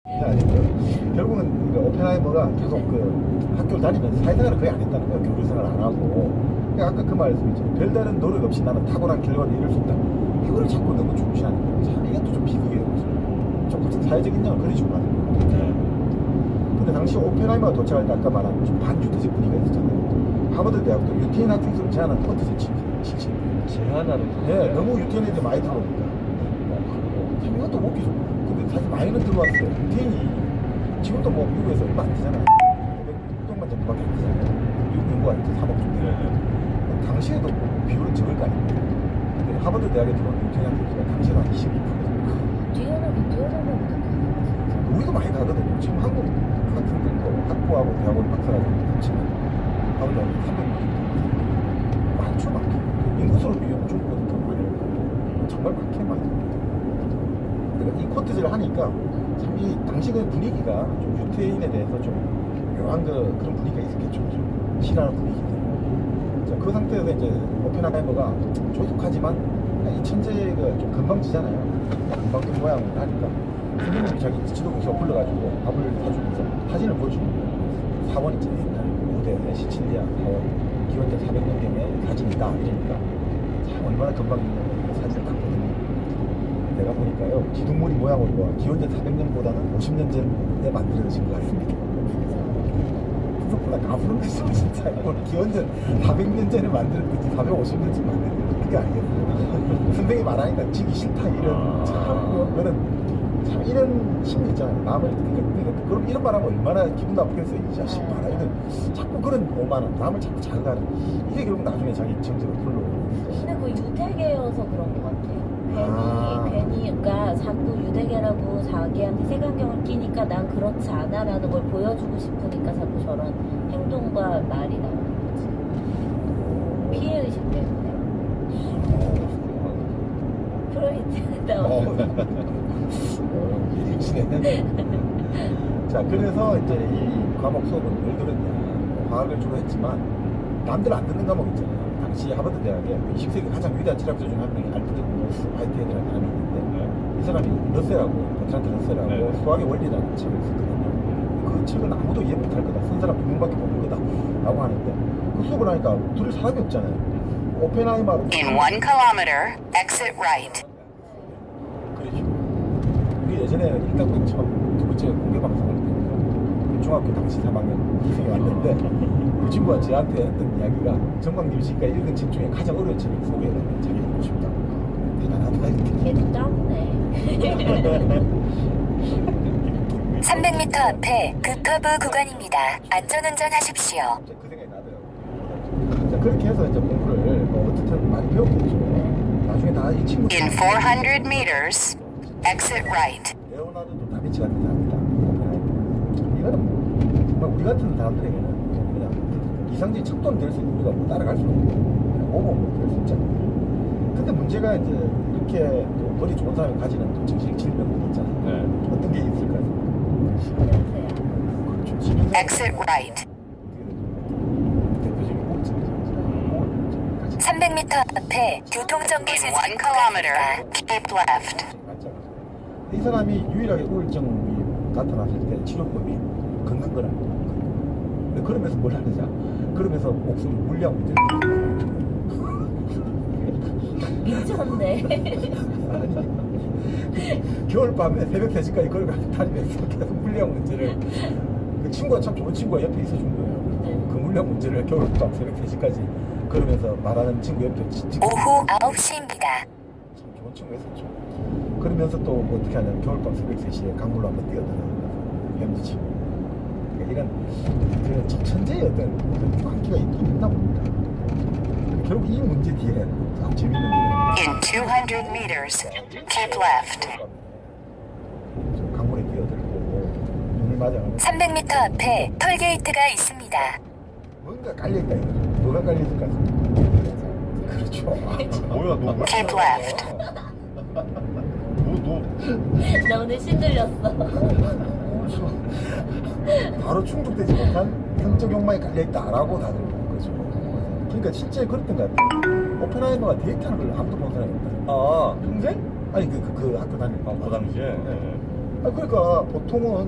아니고요. 결국은 그 오펜하이머가 계속 그 학교를 다니면서 사회생활을 거의 안 했다는 거예요. 교류생활을 안 하고. 그러니까 아까 그 말씀이죠. 별다른 노력 없이 나는 탁월한 결과를 이룰 수 있다. 이거를 자꾸 너무 중시하는 거예요. 참 이것도 좀 비극이에요. 좀 무슨 사회적 인정을 그려주고 가는 거예요. 네. 근데 당시 오펜하이머가 도착할 때 아까 말한 좀 반유태적 분위기가 있었잖아요. 하버드 대학도 유태인 학생 수를 제한한 쿼트제 실시. 제한하는 거. 네, 너무 유태인 애들이 많이 들어오니까. 참 이것도 웃기죠. 근데 사실 많이는 들어왔을 때 유태인이 지금도 뭐 미국에서 얼마 안 되잖아요. 500만 정도밖에 안 되잖아요. 미국 인구가 이제 3억 정도 되는데 당시에도 뭐 비율은 적을 거 아닙니까? 근데 하버드 대학에 들어온 유태인 학생 수가 당시에는 한 22% 정도. 뛰어나면 우리도 많이 가거든요. 지금 한국 학생들도 학부하고 대학원 박사과정 합치면 하버드 대학에 300명 많죠, 많게. 인구수로 비교하면 중국보다 더 많아요. 정말 많게 많아요. 그러니까 이 쿼트제를 하니까 참 이 당시 그 분위기가 좀 유태인에 대해서 좀 묘한 그런 분위기가 있었겠죠. 좀 싫어하는 분위기들. 자, 그 상태에서 이제 오펜하이머가 조숙하지만 이 천재가 좀 건방지잖아요. 건방진 모양을 하니까 선생님이 자기 지도교수가 불러가지고 밥을 사주면서 사진을 보여주는 거예요. 사원 있잖아요. 옛날 고대 시칠리아 사원 기원전 400년경의 사진이다 이러니까 참 얼마나 건방진 사진을 딱 보더니 내가 보니까요 기둥머리 모양으로 기원전 400년보다는 50년 전에 만들어진 것 같습니다. 그것보다 가부른 것이 진짜 기원전 400년 전에 만들었든지 450년 전에 만들었든지 그게 아니겠어요. 선생님이 말하니까 지기 싫다 이런 참 그런 이런 심리 있잖아요. 남을 그럼 이런 말하면 얼마나 기분 나쁘겠어요. 이 자식 봐라 이런 자꾸 그런 오만함 남을 자꾸 자극하는 이게 결국 나중에 자기 정적을 불러오는. 근데 그 유대계여서 그런 것 같아요. 아. 괜히 그러니까 자꾸 유대계라고 자기한테 색안경을 끼니까 난 그렇지 않아라는 걸 보여주고 싶으니까 자꾸 저런 행동과 말이 나오는 거지. 피해의식 때문에. 프로이트 자, 그래서 이제 이 과목 수업은 왜 그랬냐. 과학을 주로 했지만 남들 안 듣는 과목 있잖아요. 당시 하버드 대학에 20세기 가장 위대한 철학자 중 한 명이 알프레드 노스 화이트헤드라는 사람이 있는데 이 사람이 러셀하고 버트란드 러셀하고 수학의 원리라는 책을 썼거든요. 그 책은 아무도 이해 못할 거다. 쓴 사람 2명밖에 모를 거다 라고 하는데 그 수업을 하니까 들을 사람이 없잖아요. 오펜하이머로 In 1 kilometer, exit right. 그러시고 우리 예전에 일당백 처음 두 번째 공개 방송할 때 중학교 당시 3학년 학생이 왔는데 그 친구가 저한테 했던 이야기가 정광림 씨가 읽은 책 중에 가장 어려운 책을 소개해달라고 자기 읽고 싶다고. 대단하다 이렇게. 걔도 따분해. 300m 앞에 급커브 구간입니다. 안전운전 하십시오. 그 생각이 나더라고요. 자, 그렇게 해서 이제 공부를 뭐 어쨌든 많이 배웠겠죠. 나중에 다 이 친구 In 400 meters, exit right. 레오나르도 다빈치 같은 사람이다. 이거는 뭐 정말 우리 같은 사람들에게는 그냥 이상적인 척도는 될 수 있는 우리가 뭐 따라갈 수는 없고 그냥 오버 될수 있잖아요. 근데 문제가 이제 이렇게 또 머리 좋은 사람이 가지는 또 정신적 질병이 있잖아요. 네. 어떤 게 있을까요? 신경세요. 그렇죠. 심연세 Exit right. 대표적인 우울증. 300m 앞에 교통정비소지 1 kilometer, keep left. 이 사람이 유일하게 우울증이 나타났을 때 치료법이 걷는 거라는 거예요. 근데 그러면서 뭘 하느냐? 그러면서 목소리 물량 문제를 미쳤네. 겨울밤에 새벽 3시까지 걸어가서 다니면서 계속 물량 문제를 그 친구가 참 좋은 친구가 옆에 있어준 거예요. 그 물량 문제를 겨울밤 새벽 3시까지 걸으면서 말하는 친구 옆에 오후 9시입니다. 참 좋은 친구가 있었죠. 그러면서 또 뭐 어떻게 하냐면 겨울밤 새벽 3시에 강물로 한번 뛰어드는 햄지치고 그러니까 이런 그 천재의 어떤 그런 광기가 있긴 있나 봅니다. 결국 이 문제 뒤에 참 재밌는 게 In 200 meters, keep left. 강물에 뛰어들고 눈을 맞아가면서 300m 앞에 톨게이트가 있습니다. 뭔가 깔려있다 이거죠. 뭐가 깔려있을까? 그렇죠. 뭐야 너? Keep left. 나 오늘 신들렸어. 바로 충족되지 못한 성적 욕망이 깔려있다라고 다들 보는 거죠. 그러니까 실제 그랬던 것 같아요. 오펜하이머가 데이트하는 걸 아무도 본 사람이 없다. 아, 평생? 아니 그 학교 다닐 때. 그 당시에. 네. 그러니까 보통은